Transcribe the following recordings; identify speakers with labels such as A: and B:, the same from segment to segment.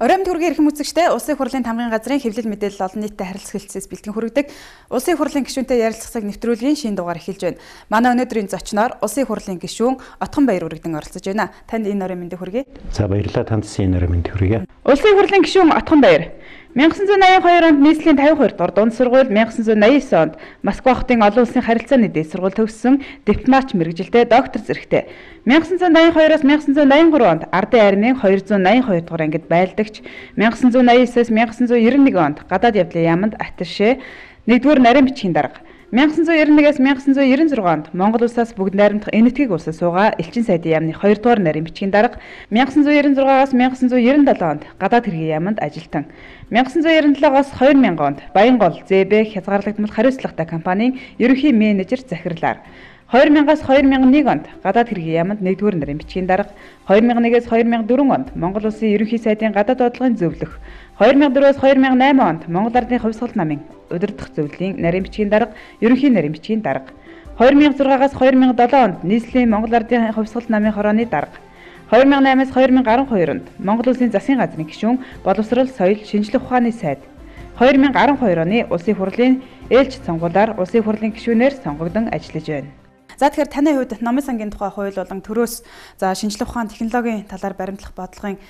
A: Оройн төргийн эрхэм үзэгчтэй Улсын хурлын тамгын газрын хэвлэл мэдээлэл олон нийтэд харилцах хэлтсээс бэлтгэн хүргэдэг Улсын хурлын гишүүнтэй ярилцлагыг нэвтрүүлгийн шинэ дугаар эхэлж байна. Манай өнөөдрийн зочноор Улсын хурлын гишүүн Отгонбаяр үрэгдэн оролцож байна. Танд энэ оройн мэндийг хүргэе.
B: За баярлалаа, танд энэ оройн мэндийг хүргэе.
A: Улсын хурлын гишүүн Отгонбаяр 1982 онд нийслэлийн 52 дугаар дунд сургууль, 1989 онд Москва хотын олон улсын харилцааны дээд сургууль төгссөн дипломатч мэргэжилтэй доктор зэрэгтэй. 1982-оос 1983 онд Ардын армийн 282 дугаар ангид байлдагч, 1989-с 1991 онд гадаад явдлын яамд атташе 1-р нарийн бичгийн дарга, 1991-с 1996 онд Монгол улсаас бүгд найрамдах энэтхэг улсад суугаа элчин сайдын яамны 2-р нарийн бичгийн дарга, 1996-аас 1997 онд гадаад хэргийн яамд ажилтан, 1997-оос 2000 онд Баянгол ЗБ хязгаарлагдмал хариуцлагатай компанийн ерөнхий менежер захирлаар, 2000-аас 2001 онд гадаад хэргийн яамд 1-р нарийн бичгийн дарга, 2001-ээс 2004 онд Монгол улсын ерөнхий сайдын гадаад бодлогын зөвлөх, 2004-өөс 2008 онд Монгол Ардын хувьсгал намын удирдах зөвлөлийн нарийн бичгийн дарга, ерөнхий нарийн бичгийн дарга, 2006-аас 2007 онд нийслэлийн Монгол Ардын хувьсгал намын хорооны дарга, 2008-аас 2012 онд Монгол улсын засгийн газрын гишүүн, боловсрол, соёл, шинжлэх ухааны сайд, 2012 оны Улсын хурлын ээлж сонгуулиар Улсын хурлын гишүүнээр сонгогдсон ажиллаж байна. За тэгэхээр таны хувьд номын сангийн тухай хууль болон төрөөс шинжлэх ухаан технологийн талаар баримтлах бодлогын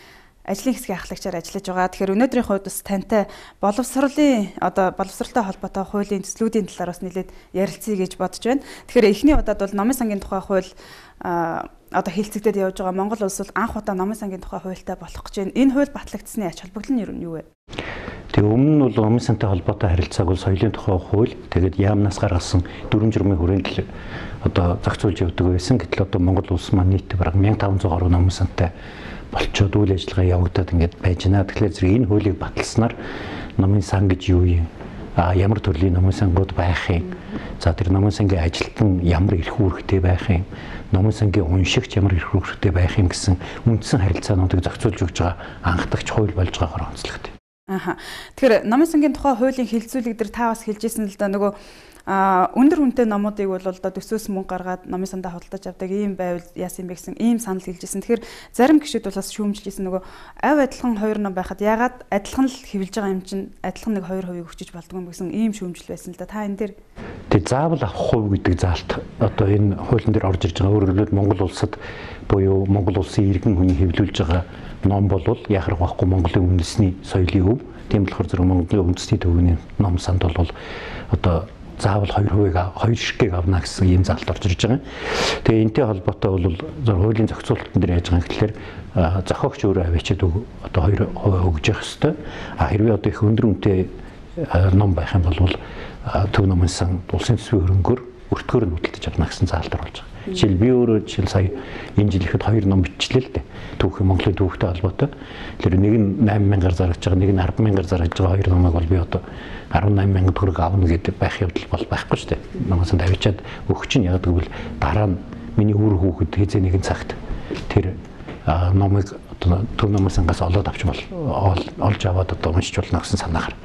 A: ажлын хэсгийн ахлагчаар ажиллаж байгаа. Тэгэхээр өнөөдрийн хувьд бас тантай боловсролтой холбоотой хуулийн төслүүдийн талаар бас нэлээд ярилцъя гэж бодож байна. Тэгэхээр эхний удаад бол номын сангийн тухай хууль хэлцэгдээд явж байгаа. Монгол улс бол анх удаа номын сангийн тухай хуультай болох гэж байна. Энэ хууль батлагдсны ач холбогдол нь юу вэ?
B: Тэгээ өмнө нь бол номын сантай холбоотой харилцааг бол соёлын тухай хууль, тэгээд яамнаас гаргасан дүрм журмын хүрээнд зохицуулж явдаг байсан. Гэтэл одоо Монгол улс маань нийт бараг 1500 гаруй номын сантай болчоод үйл ажиллагаа явагдаад ингээд байж байна. Тэгэхээр зэрэг энэ хуулийг баталснаар номын сан гэж юу юм? Ямар төрлийн номын сангууд байх юм? За тэр номын сангийн ажилтан ямар эрх үүрэгтэй байх юм? Номын сангийн уншигч ямар эрх үүрэгтэй байх юм гэсэн үндсэн харилцаануудыг зохицуулж өгж байгаа анхдагч хууль болж байгаагаар онцлогтой.
A: Тэгэхээр номын сангийн тухай хуулийн хилцүүлэг дээр та бас хэлжсэн л да нөгөө өндөр хүнтэй номуудыг бол төсөөс мөнгө гаргаад номын сандаа худалдаж авдаг ийм байвал яасан бэ гэсэн ийм санал хэлжсэн. Тэгэхээр зарим гишүүд бол бас шүүмжилжсэн нөгөө авь адилхан 2 ном байхад ягаад адилхан л хэвлэж байгаа юм чинь адилхан 1-2% өгчөж болдгоо юм гэсэн ийм шүүмжил байсан л да. Та энэ дээр
B: тэг заавал авах хувь гэдэг заалт одоо энэ хуулийн дээр орж ирж байгаа. Өөрөөр хэлбэл Монгол улсад буюу Монгол улсын иргэн хүний хэвлүүлж байгаа ном болвол яхах байхгүй Монголын үндэсний соёлын өв. Тийм болохоор зэрэг Монголын үндэсний төвийн ном санд бол одоо заавал 2%-ийг 2 ширхгийг авна гэсэн ийм залт орж ирж байгаа. Тэгээ энэтэй холбоотой бол хуулийн зохицуулалтын дээр яаж байгаа гэхээр зохиогч өөрөө авчиад одоо 2% өгж явах ёстой. Хэрвээ одоо их өндөр үнэтэй ном байх юм бол төв номын сан улсын төсвийн хөрөнгөөр өртгөөр нь худалдаж авна гэсэн заалт оруулж байгаа. Жишээл би өөрөө сая энэ жил ихэд 2 ном бичлээ л дээ. Түүхийн Монголын түүхтэй холбоотой. Тэр нэг нь 8000-аар зарагдж байгаа, нэг нь 100000-аар зарагдж байгаа 2 номыг бол би одоо 18000 төгрөг авна гэдэг байх явдал бол байхгүй шүү дээ. Номоос нь авчиад өгч нь яадаг гэвэл дараа нь миний үр хүүхэд хэзээ нэгэн цагт тэр номыг төв номын сангаас олоод авч олж аваад одоо уншиж болно гэсэн санаагаар.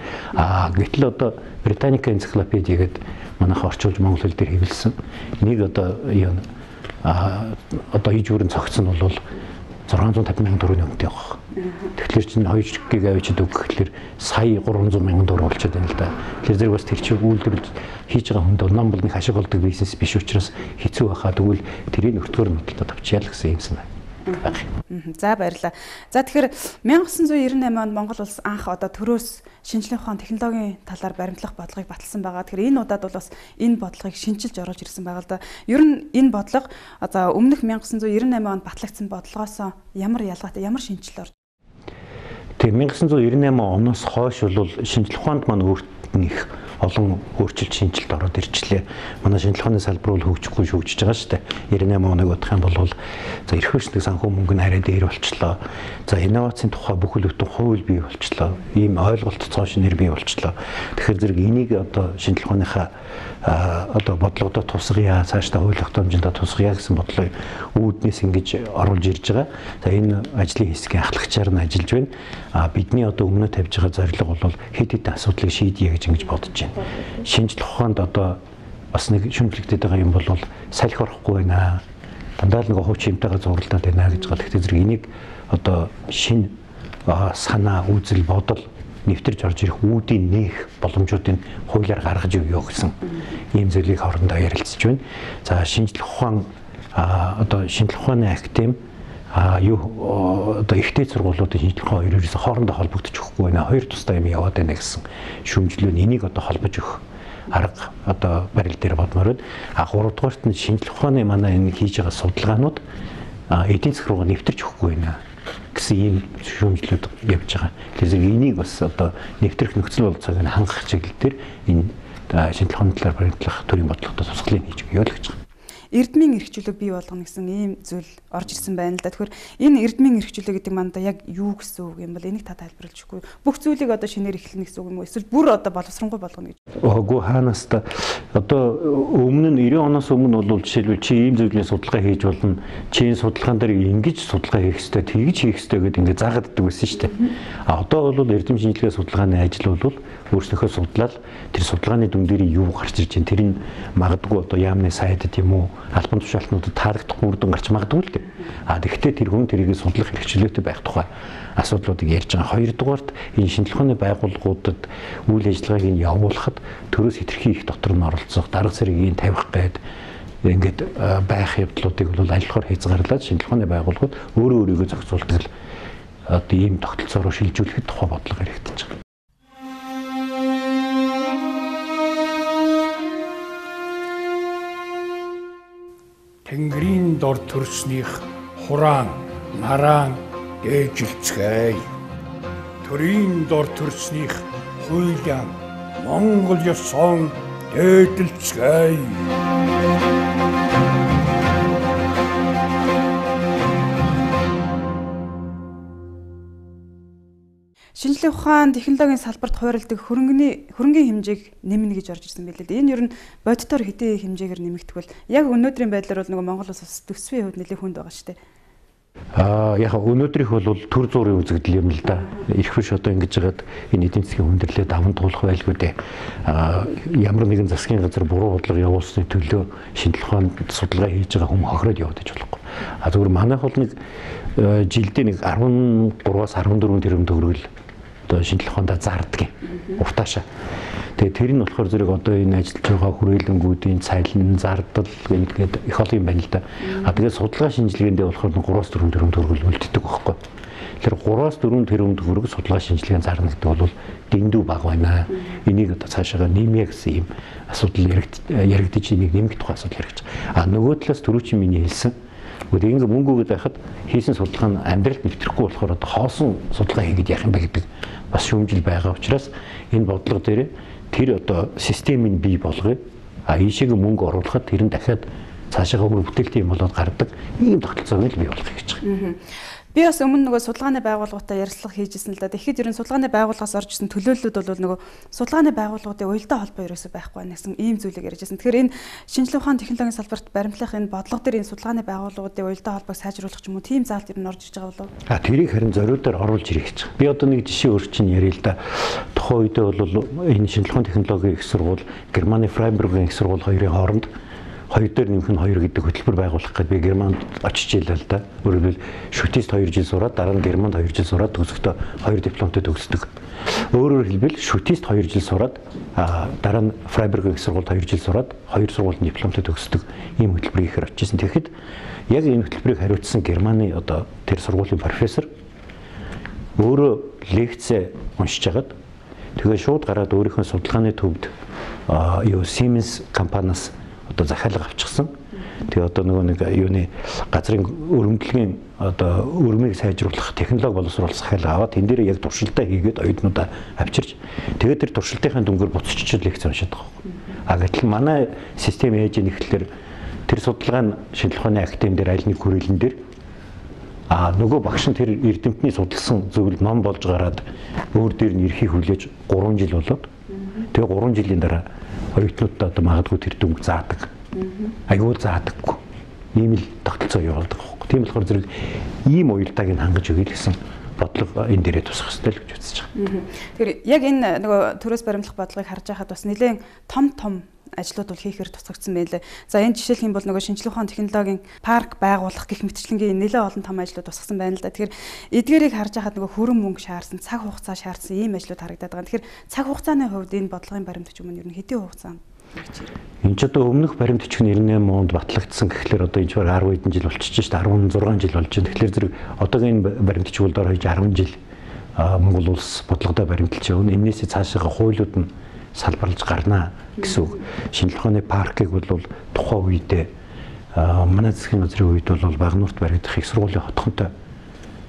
B: Гэтэл одоо Британика энциклопеди гэдэг манайх орчуулж монгол хэл дээр хэвлсэн нэг одоо иж бүрэн цогцсон бол 650,000 төгрөгийн үнэтэй байгаа. Тэгэхээр чинь 2 ширхгийг авчиад өгөх гэхээр сая 300,000 төгрөг болчиход байна л да. Тэгэхээр зэрэг бас тэр чинь үйлдвэрлэж хийж байгаа хүнд ном бол нэг хашиг болдог бизнес биш учраас хэцүү байхаа тэгвэл тэрийг өртгөөр нь худалдаад авчяа л гэсэн юм санаа.
A: За баярлалаа. За тэгэхээр 1998 онд Монгол улс анх төрөөс шинжлэх ухаан технологийн талаар баримтлах бодлогыг баталсан байгаа. Тэгэхээр энэ удаад бол бас энэ бодлогыг шинжилж оруулж ирсэн байгаа л да. Ер нь энэ бодлого өмнөх 1998 онд батлагдсан бодлогоос ямар ялгаатай, ямар шинжил орж?
B: Тэгээ 1998 оноос хойш бол шинжлэх ухаанд маань өөрт нь их олон өөрчлөлт шинжилт ороод ирчлээ. Манай шинжлэх ухааны салбар бол хөгжихгүй шүүгжиж байгаа шүү дээ. 98 оног бодох юм бол эрх хүчний санхүү мөнгө нь арай дээр болчлоо. За инновацийн тухай бүхэл бүтэн хууль бий болчлоо. Ийм ойлголт цоошин нэр бий болчлоо. Тэгэхээр зэрэг энийг одоо шинжлэх ухааныхаа бодлогодоо тусгая, цаашдаа хууль тогтоомжтой хэмжээнд тусгая гэсэн бодлогыг үүднээс ингэж оруулж ирж байгаа. За энэ ажлын хэсгийн ахлагчаар нь ажиллаж байна. Бидний одоо өмнө тавьж байгаа зорилго бол хэд хэдэн асуудлыг шийдье гэж ингэж бодож байна. Шинжлэх ухаанд одоо бас нэг шүмжлэгдээд байгаа юм бол салхи орохгүй байна. Дандаа л нэг хуучин юмтайгаа зурлаад байна гэж байгаа. Тэгэхээр зэрэг энийг одоо шинэ санаа, үзэл, бодол нэвтэрж орж ирэх үүдийн нээх боломжуудыг хуулиар гаргаж өгөө гэсэн ийм зүйлийг хоорондоо ярилцж байна. За шинжлэх ухаан одоо шинжлэх ухааны академи одоо ихтэй сургуулиудын шинжлэх ухаан хоёроос хоорондоо холбогдож өгөхгүй байна. Хоёр тусдаа юм яваад байна гэсэн шүүмжлэл энийг одоо холбож өгөх арга одоо барил дээр бодмоор байна. Гуравдугаарт нь шинжлэх ухааны манай энэ хийж байгаа судалгаанууд эдийн засаг руу нэвтэрч өгөхгүй байна гэсэн ийм шүүмжлэлүүд явж байгаа. Тэгэхээр энийг бас одоо нэвтрэх нөхцөл болцоог нь хангах чиглэл дээр энэ шинжлэх ухааны талаар баримтлах төрийн бодлоготой тусгалыг хийж өгье л гэж байна.
A: Эрдмийн эрхчлөлөг бий болгоно гэсэн ийм зүйл орж ирсэн байна л да. Тэгэхээр энэ эрдмийн эрхчлөлөг гэдэг манда яг юу гэсэн үг юм бол энийг та тайлбарлаж өгөхгүй. Бүх зүйлийг одоо шинээр эхлэнэ гэсэн үг юм уу? Эсвэл бүр одоо боловсронгуй болгоно гэж.
B: Үгүй хаанаас та одоо өмнө нь 90 оноос өмнө бол жишээлбэл чи ийм зүйлийн судалгаа хийж болно. Чи энэ судалгаан дээр ингэж судалгаа хийх ёстой, тэгж хийх ёстой гэдэг ингээд заагаад ддаг байсан шүү дээ. Одоо бол эрдэм шинжилгээ судалгааны ажил бол өөрснөөхөө судлаад тэр судалгааны дүн дээр юу гарч ирж байна. Тэр нь магадгүй одоо яамны сайдд юм уу? Албан тушаалтнуудад таалагдах үр дүн гарч магадгүй л дээ. Тэгэхдээ тэр хүн тэрийг судлах хэрэгчлөөтэй байх тухай асуудлуудыг ярьж байгаа. Хоёрдугаарт энэ шинжлэх ухааны байгууллагуудад үйл ажиллагааг нь явуулахад төрөөс хэтэрхий их дотор нь оролцох, дарга зэргийг тавих гээд ингээд байх явдлуудыг бол аль болохоор хязгаарлаад шинжлэх ухааны байгууллагууд өөрөө өөрийгөө зохицуулдаг л одоо ийм тогтолцоороо шилжүүлэхэд тухай бодлого хэрэгжиж байгаа.
C: Тэнгэрийн дор төрснийх хураан, нараан дээжилцгээе. Төрийн дор төрснийх хуйлаан, Монгол ёсон дээдэлцгээе.
A: Шинжлэх ухаан технологийн салбарт хувиралдаг хөрөнгөний хэмжээг нэмнэ гэж орж ирсэн байлээ. Энэ ер нь бодитоор хэдийн хэмжээгээр нэмэгдэх бол яг өнөөдрийн байдлаар бол нөгөө Монгол улс төсвийн хувьд нэлээд хүнд байгаа шүү дээ.
B: Яг өнөөдрийнх бол төр зуурын үзэгдэл юм л да. Ирэх биш одоо ингэж яагаад энэ эдийн засгийн хүндрэлээ даван туулах байлгүй дээ. Ямар нэгэн засгийн газар буруу бодлого явуулсны төлөө шинжлэх ухаанд судалгаа хийж байгаа хүн хохироод яваад иж болохгүй. Зөвхөн манайх бол нэг жилдээ нэг 13-аас 14 тэрбум төгрөгөл одоо шинжлэх ухаандаа зардаг юм. Уртаашаа. Тэгээ тэр нь болохоор зэрэг одоо энэ ажиллаж байгаа хүрээлэнгүүдийн цалин, зардал гэдэг их олон юм байна л да. Тэгээд судалгаа шинжилгээндээ болохоор 3-4 тэрбум төгрөгөл үлддэг байхгүй. Тэгэхээр 3-4 тэрбум төгрөг судалгаа шинжилгээнд зарна гэдэг бол дэндүү бага байна. Энийг одоо цаашаа нэмье гэсэн юм асуудал яригдж энийг нэмэх тухай асуудал яригдж байгаа. Нөгөө талаас түрүүчийн миний хэлсэн ингээд мөнгө өгöd байхад хийсэн судалгаа нь амьдралд нэвтрэхгүй болохоор одоо хоосон судалгаа хийгээд яах юм бэ гэдэг бас шүүмжил байгаа учраас энэ бодлого дээр тэр одоо системийг бий болгоё. Ийшээгээ мөнгө оруулахад тэр нь дахиад цаашаа өөр бүтээлтэй юм болоод гардаг ийм тогтолцоог л бий болгох гэж байгаа.
A: Би бас өмнө нөгөө судалгааны байгууллагуудаа ярилцлага хийжсэн л да. Тэгэхэд ер нь судалгааны байгууллагаас орж ирсэн төлөөллүүд бол нөгөө судалгааны байгууллагуудын уялдаа холбоо ерөөсөй байхгүй байна гэсэн ийм зүйлийг ярьжсэн. Тэгэхээр энэ шинжлэх ухааны технологийн салбарт баримтлах энэ бодлого дээр энэ судалгааны байгууллагуудын уялдаа холбоог сайжруулах ч юм уу тийм заалт ер нь орж иж байгаа болов уу?
B: Тэрийг харин зориудаар оруулж ирэх гэж байгаа. Би одоо нэг жишээ өөрчн ярил л да. Тухайн үедээ бол энэ шинжлэх ухааны технологийн их сургууль, Германы Фрайбургийн их сургууль хоёрын хооронд хоёр дээр нэмэх нь 2 гэдэг хөтөлбөр байгуулах гэдэг би Германд очиж ийлээ л да. Өөрөөр хэлбэл шүтист 2 жил сураад дараа нь Германд 2 жил сураад төгсөхдөө 2 дипломтой төгсдөг. Өөрөөр хэлбэл шүтист 2 жил сураад дараа нь Фрайбургийн их сургуульд 2 жил сураад 2 сургуулийн дипломтой төгсдөг ийм хөтөлбөрийг ихээр очижсэн. Тэгэхэд яг энэ хөтөлбөрийг хариуцсан Германы одоо тэр сургуулийн профессор өөрөө лекцээ уншиж хагаад тэгээ шууд гараад өөрийнхөө судалгааны төвд Siemens компаниас одоо захиалга авчихсан. Тэгээ одоо нэг юуны газрын өрөмдлөгийн одоо өрмийг сайжруулах технологи боловсруулах захиалга аваад энэ дээр яг туршилтаа хийгээд оюутнуудаа авчирч тэгээд тэр туршилтынхаа дүнгээр буцчиход лекц уншаад байгаа. Гэтэл манай систем яаж нэхлээр тэр судалгаа нь шинжлэх ухааны академи дээр аль нэг хүрээлэн дээр нөгөө багш нь тэр эрдэмтний судалсан зөвлөл ном болж гараад өөр дээр нь эрхийг хүлээж 3 жил болоод тэгээ 3 жилийн дараа оюутнуудад одоо магадгүй тэр дүнг заадаг. Аюул заадаггүй. Ийм л тогтолцоо явуулдаг байхгүй. Тийм болохоор зэрэг ийм уялдааг нь хангаж өгье гэсэн бодлого энэ дээрээ тусах хэрэгтэй л гэж үзэж байгаа.
A: Тэгэхээр яг энэ нөгөө төрөөс баримтлах бодлогыг харж байхад бас нэлээд том ажлууд бол хийхээр тусгагдсан байлээ. За энэ жишээлх юм бол нөгөө шинжлэх ухааны технологийн парк байгуулах гэх мэтчлэнгийн нэлээд олон том ажлууд тусгасан байна л да. Тэгэхээр эдгээрийг харж байхад нөгөө хөрөн мөнгө шаардсан, цаг хугацаа шаардсан ийм ажлууд харагдаад байгаа. Тэгэхээр цаг хугацааны хувьд энэ бодлогын баримт бичиг мөн ер нь хэдийн хугацаанд
B: энэ ч одоо өмнөх баримт бичиг нь 98 онд батлагдсан гэхлээр одоо энэ ч 10 хэдэн жил болчихж шээ 16 жил болж байна. Тэгэхээр зэрэг одоогийн баримт бичиг бол оройж 10 жил Монгол улс бодлогодоо баримталж явна. Энээс цаашаа хуулиуд нь салбарлаж гарнаа гэсэн үг. Шинжлэх ухааны паркийг бол тухайн үедээ манай засгийн газрын үед бол Багнуурт баригдах их сургуулийн хотхонтой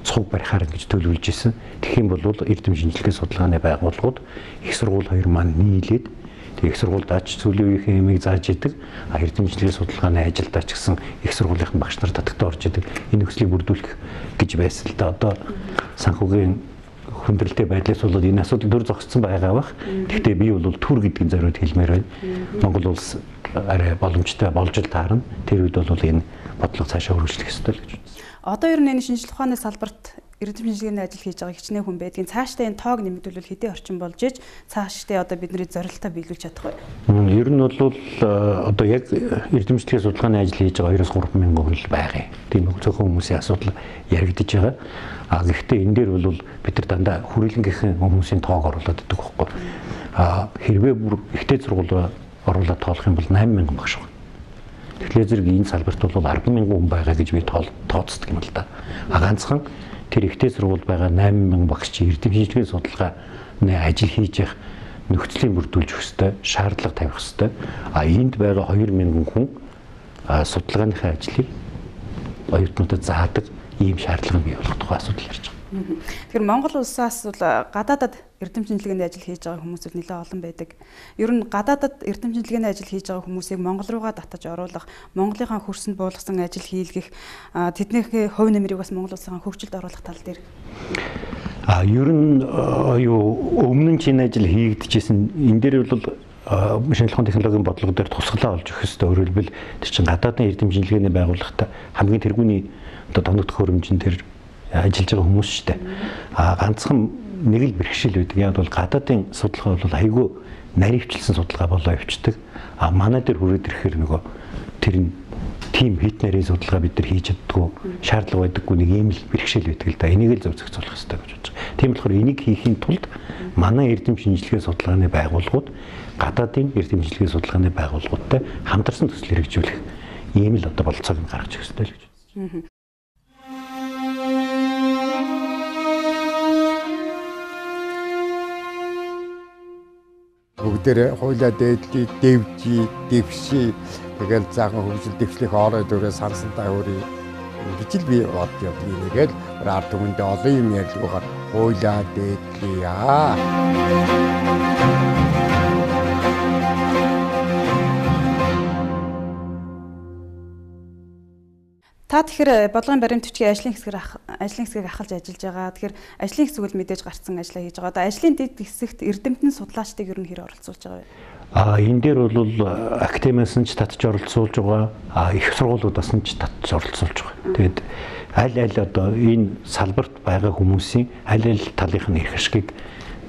B: цуг барихаар ингэж төлөвлөж исэн. Тэгэх юм бол эрдэм шинжилгээ судалгааны байгууллагууд их сургууль хоёр маань нийлээд их сургуульд ач сүлийн үеийн хэмийг зааж идэг. Эрдэм шинжилгээ судалгааны ажилдаа ч гэсэн их сургуулийн багш нар татагтаа орж идэг. Энэ нөхцөлийг бүрдүүлэх гэж байсан л да. Одоо санхүүгийн хүндрэлтэй байдлаас болоод энэ асуудал төр зогссон байгаа бах. Гэхдээ би бол төр гэдгийг зориуд хэлмээр байна. Монгол улс арай боломжтой болж л таарна. Тэр үед бол энэ бодлого цаашаа хөрвүүлэх ёстой л гэж үзсэн.
A: Одоо ер нь энэ шинжлэх ухааны салбарт эрдэм шинжилгээний ажил хийж байгаа хичнээн хүн байдгийн цаашдаа энэ тоог нэмэгдүүлвэл хэдийн орчин болж иж цаашдаа одоо бидний зорилтоо биелүүлж чадах вэ?
B: Ер нь бол одоо яг эрдэм шинжилгээ судалгааны ажил хийж байгаа 2-3 мянган хүн л байгаа юм. Тийм зөвхөн хүмүүсийн асуудал яригдж байгаа. Гэхдээ энэ дээр бол бид нар дандаа хүрээлэнгийнхэн хүмүүсийн тоог оруулаад идэх байхгүй. Хэрвээ бүр ихтэй сургууль оруулаад тоолох юм бол 8000 багш байна. Тэгэхээр зэрэг энэ салбарт бол 100000 хүн байгаа гэж би тооцдог юм л да. Ганцхан тэр ихтэй сургууль байгаа 8000 багш чи эрдэм шинжилгээ судалгааны ажил хийж явах нөхцөлийг бүрдүүлж өгөх ёстой, шаардлага тавих ёстой. Энд байгаа 2000 хүн судалгааныхаа ажлыг оюутнуудад заадаг ийм шаардлага бий болох тухай асуудал ярьж байгаа.
A: Тэгэхээр Монгол улсаас бол гадаадад эрдэм шинжилгээний ажил хийж байгаа хүмүүс нэлээд олон байдаг. Ер нь гадаадад эрдэм шинжилгээний ажил хийж байгаа хүмүүсийг Монгол руугаа татаж оруулах, Монголынхаа хөрсөнд буулгасан ажил хийлгэх, тэднийхээ хувь нэмрийг бас Монгол улсын хөгжилд оруулах тал дээр.
B: Ер нь өмнө нь энэ ажил хийгдэжсэн. Энэ дээр бол шинжлэх ухааны технологийн бодлого дээр тусгалаа олж өгөх ёстой. Өөрөөр хэлбэл тэр чинь гадаадын эрдэм шинжилгээний байгууллагатай хамгийн тэргүүний одоо тоногдох хөрөмжн дээр ажиллаж байгаа хүмүүс шүү дээ. Ганцхан нэг л бэрхшээл байдаг. Яг бол гадаадын судалгаа бол айгүй наривчлсан судалгаа болоо явцдаг. Манай дээр хүрээд ирэхээр нөгөө тэр нь тим хит нарийн судалгаа бид нар хийж чаддгүй, шаардлага байдаггүй нэг ийм л бэрхшээл байдаг л да. Энийг л зөв зохицуулах хэрэгтэй гэж бодож байгаа. Тийм болохоор энийг хийхийн тулд манай эрдэм шинжилгээ судалгааны байгууллагууд гадаадын эрдэм шинжилгээ судалгааны байгууллагуудтай хамтарсан төсөл хэрэгжүүлэх ийм л одоо болцоог нь гаргаж өгөх хэрэгтэй л гэж бодсон.
D: Бүгдээр хуулиа дээдлий, дэвжи, дэвши тэгэл заахан хөгжил дэвшлэх орой дөрөө сансантай хөрий гэж л би бодож явдаг. Нэгээл ард түмэндээ олон юм ярьлгүйгээр хуулиа дээдлий
A: Та тэгэхээр бодлогын баримт бичгийн ажлын хэсгийг ахалж ажиллаж байгаа. Тэгэхээр ажлын хэсэг үл мэдээж гарцсан ажиллаа хийж байгаа. Одоо ажлын дэд хэсэгт эрдэмтэн судлаачдыг ер нь хэр оролцуулж байгаа вэ?
B: Энэ дээр бол академиас нь ч татж оролцуулж байгаа. Их сургуулиудаас нь ч татж оролцуулж байгаа. Тэгээд аль одоо энэ салбарт байгаа хүмүүсийн аль талынх нь эрх ашгийг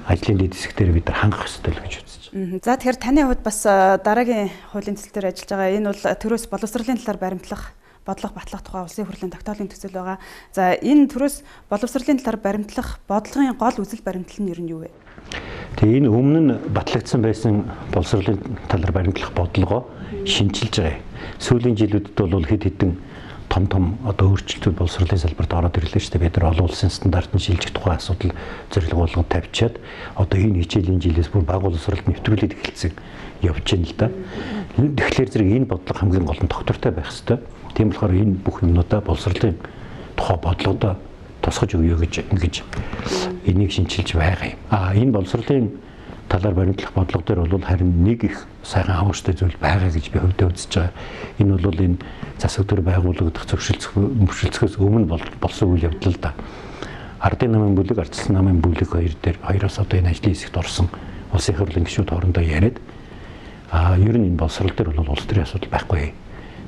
B: ажлын дэд хэсгээр бид нар хангах ёстой л гэж үзэж байна.
A: За тэгэхээр таны хувьд бас дараагийн хуулийн төсөл дээр ажиллаж байгаа. Энэ бол төрөөс боловсролын талаар баримтлах бодлого батлах тухай улсын хурлын тогтоолын төсөл байгаа. За энэ төрөөс боловсролын талаар баримтлах бодлогын гол үзэл баримтлал нь ер нь юу вэ?
B: Тэгээ энэ өмнө нь батлагдсан байсан боловсролын талаар баримтлах бодлогоо шинжилж байгаа. Сүүлийн жилүүдэд бол хэд хэдэн том одоо өөрчлөлтүүд боловсролын салбарт ороод ирлээ шүү дээ. Бид нар олон улсын стандартыг шилжих тухай асуудал зорилго болгоод тавьчаад одоо энэ хичээлийн жилээс бүр баг боловсролд нэвтрүүлээд эхэлсэн явж байна л да. Тэгэхээр зэрэг энэ бодлого хамгийн гол нь доктортой байх ёстой. Тийм болохоор энэ бүх юмнуудаа боловсролын тухай бодлогодоо тусгаж өгье гэж ингэж энийг шинжилж байгаа юм. Энэ боловсролын талаар баримтлах бодлого дээр бол харин нэг их сайхан хавштай зүйл байгаа гэж би хувьдаа үзэж байгаа. Энэ бол энэ засаг төр байгуулагдах зөвшөлтсөхөөс өмнө болсон үйл явдал л да. Ардын намын бүлэг, ардчилсан намын бүлэг хоёроос одоо энэ ажлын хэсэгт орсон улсын хурлын гишүүд хоорондоо яриад ер нь энэ боловсрол дээр бол улс төрийн асуудал байхгүй.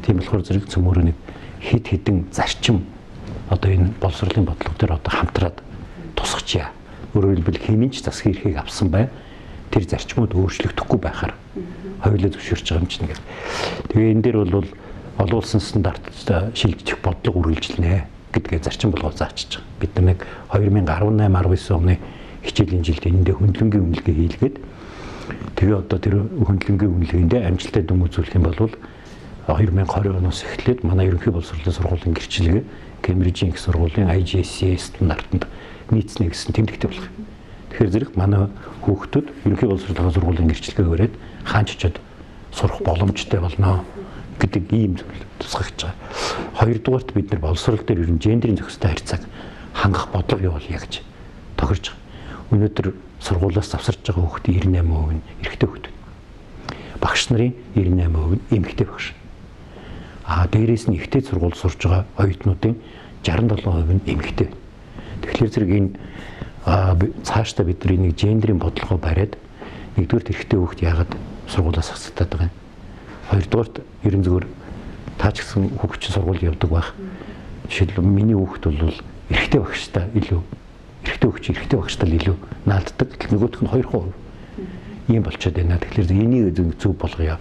B: Тийм болохоор зэрэг цөмөрөө нэг хэд хэдэн зарчим одоо энэ боловсролын бодлого дээр одоо хамтраад тусгачаа. Өөрөөр хэлбэл хэмнэж засгийн эрхийг авсан байна. Тэр зарчмууд өөрчлөгдөхгүй байхаар хоёулаа зөвшөөрч байгаа юм чинь ингээд. Тэгээ энэ дээр бол олон улсын стандартад шилжих бодлого үргэлжилнэ гэдгээ зарчим болгоод заачиж байгаа. Бид нар нэг 2018-19 оны хичээлийн жилд энэндээ хөндлөнгийн үнэлгээ хийлгээд тэгээ одоо тэр хөндлөнгийн үнэлгээндээ амжилттай дүн үзүүлэх юм бол 2020 оноос эхлээд манай ерөнхий боловсролын сургуулийн гэрчлэгээ Кембрижийн их сургуулийн IGCSE стандартанд нийцнэ гэсэн тэмдэгтэй болох юм. Тэгэхээр зэрэг манай хүүхдүүд ерөнхий боловсролын сургуулийн гэрчлэгээ өрөөд хаанч очиод сурах боломжтой болно гэдэг ийм зүйл тусгаж байгаа. Хоёрдугаарт бид нар боловсрол дээр ер нь гендерийн зохистой харьцааг хангах бодлого явуул яаж тохирж байгаа. Өнөөдөр сургуулиас завсарч байгаа хүүхдийн 98% нь эрэгтэй хүүхд. Багш нарын 98% нь эмэгтэй багш. Дээрээс нь ихтэй сургууль сурж байгаа оюутнуудын 67% нь эмэгтэй. Тэгэхээр зэрэг энэ цаашдаа бид нар нэг гендерийн бодлогоо бариад нэгдүгээр эрэгтэй хүүхд яагаад сургуулиас хасагдаад байгаа юм. Хоёрдугаарт ерөн зөвөр таач гэсэн хүүхд чинь сургууль явдаг байх. Жишээлбэл миний хүүхд бол эрэгтэй багштай илүү эрэгтэй хүүхд чинь эрэгтэй багштай илүү нааддаг. Нөгөөх нь 2%. Ийм болчиход байна. Тэгэхээр энийг зөв болгоё.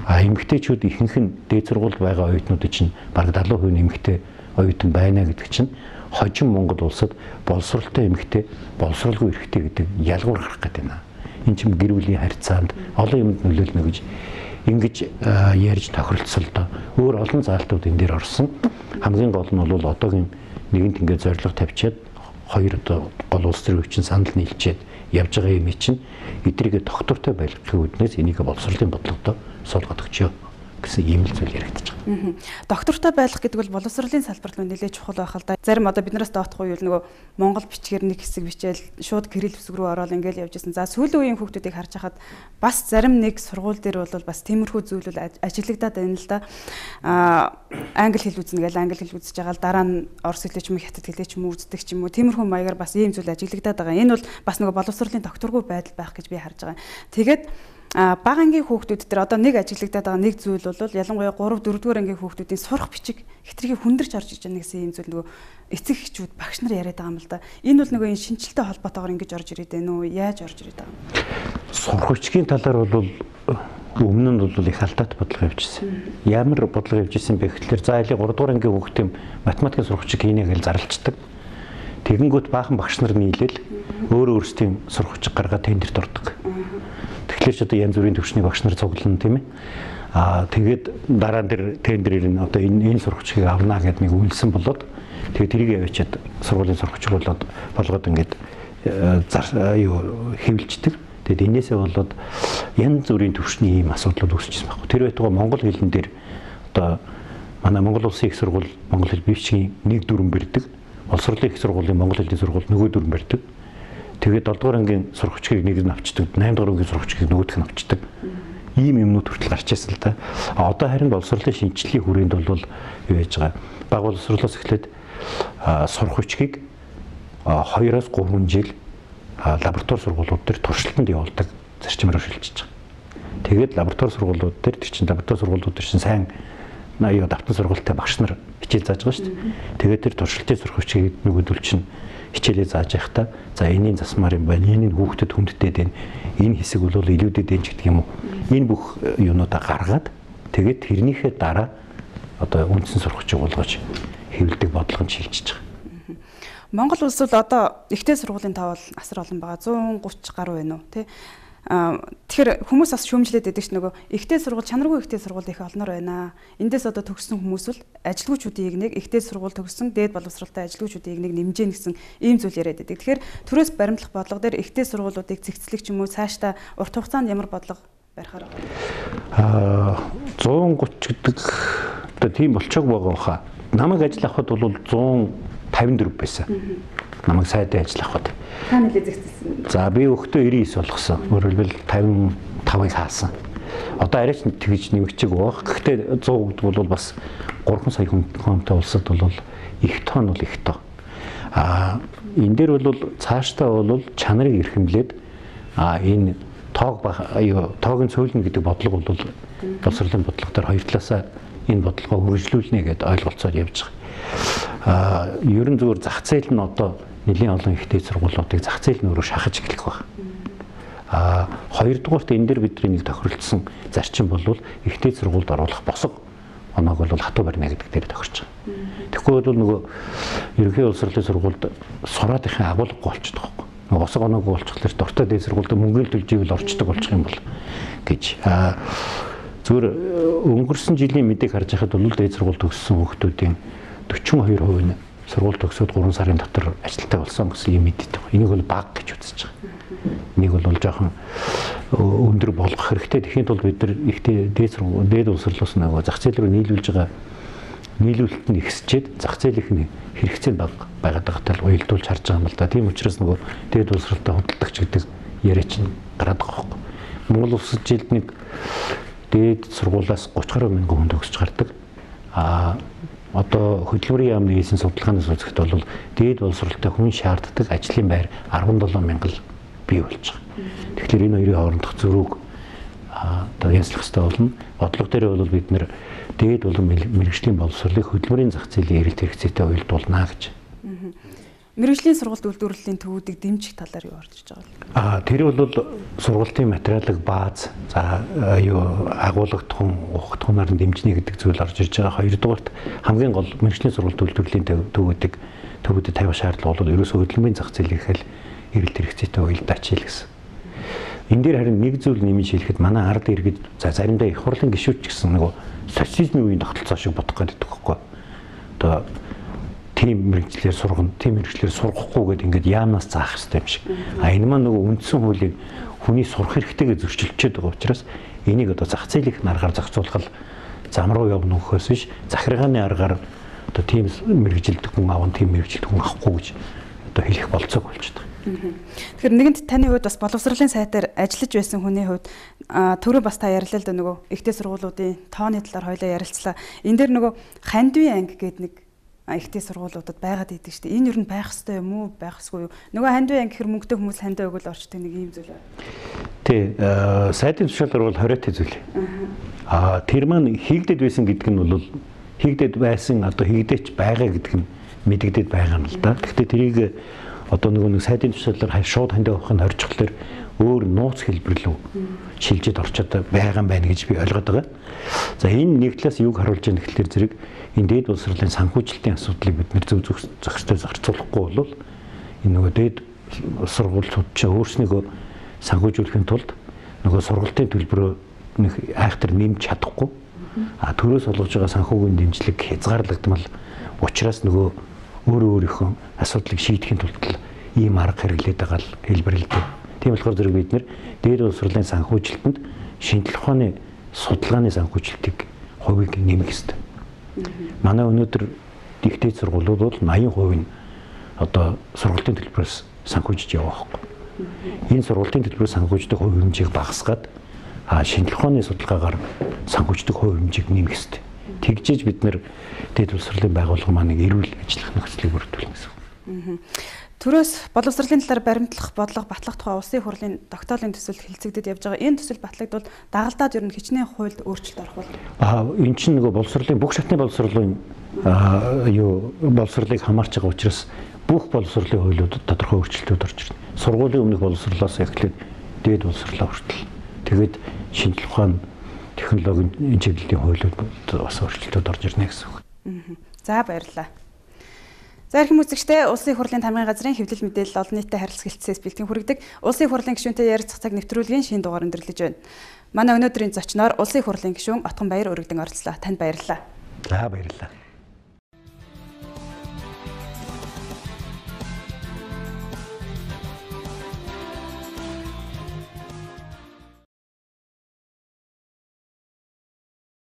B: Эмэгтэйчүүд ихэнх нь дээд сургуульд байгаа оюутнууд чинь бараг 70% нь эмэгтэй оюутан байна гэдэг чинь хожим Монгол улсад боловсролтой эмэгтэй, боловсролгүй эрэгтэй гэдэг ялгуур гарах гэдэг байна. Энэ чинь гэр бүлийн харьцаанд олон юмд нөлөөлнө гэж ингэж ярьж тохиролцолдоо. Өөр олон заалтууд энэ дээр орсон. Хамгийн гол нь бол одоогийн нэгэнт ингээд зорилго тавьчаад хоёр гол улс төр өвчин санал нийлчихэд явж байгаа юм чинь эдрийгээ тогтвортой байлгахын үүднээс энийг боловсролын бодлогодоо суулгаад өгчөө гэсэн ийм л зүйл яригдчих.
A: Доктортой байх гэдэг бол боловсролын салбарт нэлээд чухал байх л да. Зарим одоо биднээс доотх үеүл нөгөө Монгол бичгээр нэг хэсэг бичээл шууд кирилл хэсэг рүү ороод ингээл явж исэн. За сүүлийн үеийн хүүхдүүдийг харж хахад бас зарим нэг сургууль дээр бол бас тиймэрхүү зүйл ажиглагдаад байна л да. Англи хэл үзнэ гэл англи хэл үзэж байгаа л дараа нь орос хэлээ ч юм уу хятад хэлээ ч юм уу үздэг ч юм уу тиймэрхүү маягаар бас ийм зүйл ажиглагдаад байгаа. Энэ бол бас нөгөө боловсролын докторгүй байдал байх гэж би харж байгаа. Тэгээд бага ангийн хүүхдүүд дээр одоо нэг ажиглагдаад байгаа нэг зүйл бол ялангуяа 3 4 дугаар ангийн хүүхдүүдийн сурах бичиг хитрхи хүндэрч орж иж байгаа гэсэн ийм зүйл нөгөө эцэг эхчүүд багш нар яриад байгаа юм л да. Энэ бол нөгөө энэ шинжилтэй холбоотойгоор ингэж орж ирээд байна уу? Яаж орж ирээд байгаа юм?
B: Сурах бичгийн талаар бол өмнө нь бол их алдаад бодлого явьжсэн. Ямар бодлого явьжсэн бэ гэхэлэр за айлын 3 дугаар ангийн хүүхдийн математикийн сурах бичиг хийнэ гэж зарлцдаг. Тэгэнгүүт баахан багш нар нийлээл өөрсдийн сурах бичиг гаргаад тендерт ордог. Тэгэхээр ч одоо янз бүрийн төвчний багш нар цуглана тийм ээ. Тэгээд дараа нь тендерээр нь одоо энэ сурагчийг авнаа гэдэг нэг үйлсэн болоод тэгээд тэрийг явуулчаад сургуулийн сурагч болгоод ингээд хэвлждэг. Тэгээд энээсээ болоод янз бүрийн төвчний ийм асуудлууд үүсчихсэн байхгүй. Тэр байтугай монгол хэлэн дээр одоо манай Монгол улсын их сургууль монгол хэл бивчгийн нэг дүрэн барьдаг. Боловсролын их сургуулийн монгол хэлний сургууль нөгөө дүрэн барьдаг. Тэгээд 7 дугаар ангийн сурагчийг нэг нь авчдаг, 8 дугаар ангийн сурагчийг нөгөөх нь авчдаг. Ийм юмнууд хүртэл гарч ирсэн л да. Одоо харин боловсролын шинжилгээний хүрээнд бол юу яаж байгаа? Бага боловсролоос эхлээд сурах хүчгийг 2-3 жил лаборатори сургуулиуд дээр туршилтанд явуулдаг зарчмаар шилжиж байгаа. Тэгээд лаборатори сургуулиуд дээр тэр чинь лаборатори сургуулиуд дээр чинь сайн давтан сургуультай багш нар хичээл зааж байгаа шүү дээ. Тэгээд тэр туршилтын сурах хүчийг нөгөөдөл чинь хичээлээ зааж байхдаа за энэний засмаар юм байна. Энэний хүүхдэд хүндтэй дээ. Энэ хэсэг бол илүүдэд дээ ч гэдэг юм уу. Энэ бүх юунуудаа гаргаад тэгээд тэрнийхээ дараа одоо үндсэн сурахчиг болгож хэвлэдэг бодлого нь шилжиж байгаа.
A: Монгол улс бол одоо ихтэй сургуулийн тав бол асар олон байгаа. 130 гаруй байна уу тий. Тэгэхээр хүмүүс бас шүүмжлээд байдаг ш нөгөө ихтэй сургууль чанаргүй ихтэй сургууль их олноор байна. Эндээс одоо төгссөн хүмүүс бол ажилгүйчүүдийг нэг ихтэй сургууль төгссөн дээд боловсролтой ажилгүйчүүдийг нэг нэмжээ гэсэн ийм зүйл яриад байдаг. Тэгэхээр төрөөс баримтлах бодлого дээр ихтэй сургуулиудыг цэгцлэх ч юм уу цаашдаа урт хугацаанд ямар бодлого барихаар байна?
B: 130 гэдэг одоо тийм болчоог байгаа хаа. Намайг ажил авахд бол 154 байсан. Намайг сайдын ажил авахд.
A: Та нэлээд зэгцэлсэн.
B: За би өгтөө 99 болгосон. Өөрөлдвөл 55-ыг хаасан. Одоо арайч тэгж нэмэгчиг байх. Гэхдээ 100 гэдэг бол бас 3 сая хүнтэй улсад бол их тоо нь бол их тоо. Энэ дээр бол цаашдаа бол чанарыг эрхэмлээд энэ тоог нь цөөлнө гэдэг бодлого бол боловсролын бодлого дээр хоёр талаасаа энэ бодлогоо хөгжлүүлнэ гэдээ ойлголцоод явж байгаа. Ерөн зүгээр зах зээл нь одоо нэлийн олон ихтэй сургуулиудыг зах зээл нь өөрөө шахаж эхлэх баг. Хоёрдугаарт энэ дээр бидний нэг тохиролцсон зарчим бол ихтэй сургуульд оруулах босго оноог бол хатуу барина гэдэг дээр тохирч байгаа. Тэгэхгүй бол нөгөө ерөнхий боловсролын сургуульд сураадынхаа агуулгагүй болчихдог байхгүй. Нөгөө босго оноогүй болчихлоор дуртай дээд сургуульд мөнгөний төлж ивэл орчдөг болчих юм бол гэж. Зүгээр өнгөрсөн жилийн мэдээг харж байхад бол дээд сургууль төгссөн хүүхдүүдийн 42% нь сургууль төгсөөд 3 сарын дотор ажилтаа болсон гэсэн юм мэддэг. Энийг бол бага гэж үзэж байгаа. Энийг бол жоохон өндөр болгох хэрэгтэй. Тэхийн тулд бид нар ихтэй дээд боловсролоос нөгөө зах зээл рүү нийлүүлж байгаа нийлүүлэлт нь ихсчээд зах зээлийнх нь хэрэгцээ нь бага байгаад байгаатай уялдуулж харж байгаа юм л да. Тийм учраас нөгөө дээд боловсролтой хөдөлгөгч гэдэг яриа чинь гараад байгаа юм. Монгол улсад жилд нэг дээд сургуулиас 30 гаруй мянган хүн төгсөж гардаг. Одоо хөдөлмөрийн яамны хийсэн судалгаанаас үзэхэд бол дээд боловсролтой хүн шаарддаг ажлын байр 17 мянган бий болж байгаа. Тэгэхээр энэ хоёрын хоорондох зөрүүг одоо янзлах хэрэгтэй болно. Бодлого дээр бол бид нэр дээд болон мэргэжлийн боловсролыг хөдөлмөрийн зах зээлийн эрэлт хэрэгцээтэй уялдуулна гэж.
A: Мэргэжлийн сургалт үйлдвэрлэлийн төвүүдийг дэмжих талаар юу орж байгаа вэ?
B: Тэр бол сургалтын материалыг бааз агуулгадхан ухагтхунаар нь дэмжнэ гэдэг зүйл орж ирж байгаа. Хоёрдугаарт хамгийн гол мэргэжлийн сургалт үйлдвэрлэлийн төвүүдэд тавих шаардлага бол ерөөсөө хөдөлмөрийн зах зээлийнхэл эрэлт хэрэгцээтэй уялдаач хэл гэсэн. Энэ дээр харин нэг зүйл нэмж хэлэхэд манай ард иргэд заримдаа их хурлын гишүүч гэсэн нөгөө социализмын үеийн тогтолцоо шиг бодох гэдэг байхгүй. Одоо тийм мэрэгчлэр сургана, тийм мэрэгчлэр сургахгүй гэдэг ингээд яамнаас заах хэрэгтэй юм шиг. Энэ маань нөгөө үндсэн хуулийг хүний сурах хэрэгтэйгээ зөрчилдөж байгаа учраас энийг одоо зах зээлийн аргаар зохицуулах зам руу явна нөхөөс биш захиргааны аргаар одоо тийм мэрэгжилдэг хүн аван тийм мэрэгжилдэг хүн авахгүй гэж одоо хэлэх болцоог болж байгаа.
A: Тэгэхээр нэгэнт таны хувьд бас боловсролын сайтаар ажиллаж байсан хүний хувьд түрүү бас та ярьлаа л да нөгөө ихтэй сургуулиудын тооны талаар хоёлаа ярилцлаа. Энэ дээр нөгөө хандвийн анги гэдэг нэг ихтэй сургуулиудад байгаад идэв шүү дээ. Энэ юу н байх хэвээр юм уу, байх хэсгүй юу? Нөгөө хандвийн анги гэхэр мөнгөтэй хүмүүс хандаа өгөл орчдөг нэг юм зүйл байна.
B: Тий, сайтын тушаалаар бол 20-т зүйл. Тэр маань хийгдэд байсан гэдэг нь бол хийгдэд байсан одоо хийгдэж байгаа гэдэг нь мэдэгдээд байгаа юм л да. Гэхдээ тэрийг одоо нэг сайтын тушаалаар шууд хандаа авах нь хоржхолоор өөр нууц хэлбэр рүү шилжиж орчод байгаа юм байна гэж би ойлгоод байгаа. За энэ нэг талаас юг харуулж байгаа гэхэлэр зэрэг энэ дээд боловсролын санхүүжилтийн асуудлыг бид нэр зөв зохистой зарцуулахгүй бол энэ нөгөө дээд сургуулиуд ч өөрснийгөө санхүүжүүлэхийн тулд нөгөө сургалтын төлбөрөө нэг айхтар нэмж чадахгүй төрөөс олгож байгаа санхүүгийн дэмжлэг хязгаарлагдмал учраас нөгөө өөрийнхөө асуудлыг шийдэхин тулд ийм арга хэрэглээд байгаа л хэлбэрлэдэг. Тийм болохоор зэрэг бид нэр дээд боловсролын санхүүжилтэнд шинжлэх ухааны судалгааны санхүүжилтийг хувийг нэмэх ёстой. Манай өнөөдөр ихтэй сургуулиуд бол 80% нь одоо сургалтын төлбөрөөс санхүүжиж яваа байхгүй. Энэ сургалтын төлбөрөөс санхүүждэг хувь хэмжээг багасгаад шинжлэх ухааны судалгаагаар санхүүждэг хувь хэмжээг нэмэх ёстой. Тэгжиж бид нэр дээд боловсролын байгууллага маань эрүүл ажиллах нөхцөлийг бүрдүүлнэ гэсэн.
A: Төрөөс боловсролын талаар баримтлах, бодлого батлах тухай улсын хурлын тогтоолын төсөл хэлцэгдэж явж байгаа. Энэ төсөл батлагдвал дагалдаад ер нь хичнээн хуульд өөрчлөлт орох бол.
B: Энэ чинь нөгөө боловсролын бүх шатны боловсролын боловсролыг хамаарч байгаа учраас бүх боловсролын хуулиудад тодорхой өөрчлөлтүүд орж ирнэ. Сургуулийн өмнөх боловсролоос эхлээд дээд боловсролоо хүртэл. Тэгээд шинжлэх ухааны технологийн чиглэлийн хуулиуд бас өөрчлөлтүүд орж ирнэ гэсэн үг.
A: За баярлалаа. За ирэх үзэгчдээ улсын хурлын тамгын газрын хэвлэл мэдээлэл олон нийтэд харилцах хэлтсээс бэлтгэн хүргэдэг улсын хурлын гишүүнтэй ярилцах цаг нэвтрүүлгийн шинэ дугаар өндөрлөж байна. Манай өнөөдрийн зочноор улсын хурлын гишүүн Отгон Баяр өргөдөн оролцлоо. Танд баярлалаа.
B: За баярлалаа.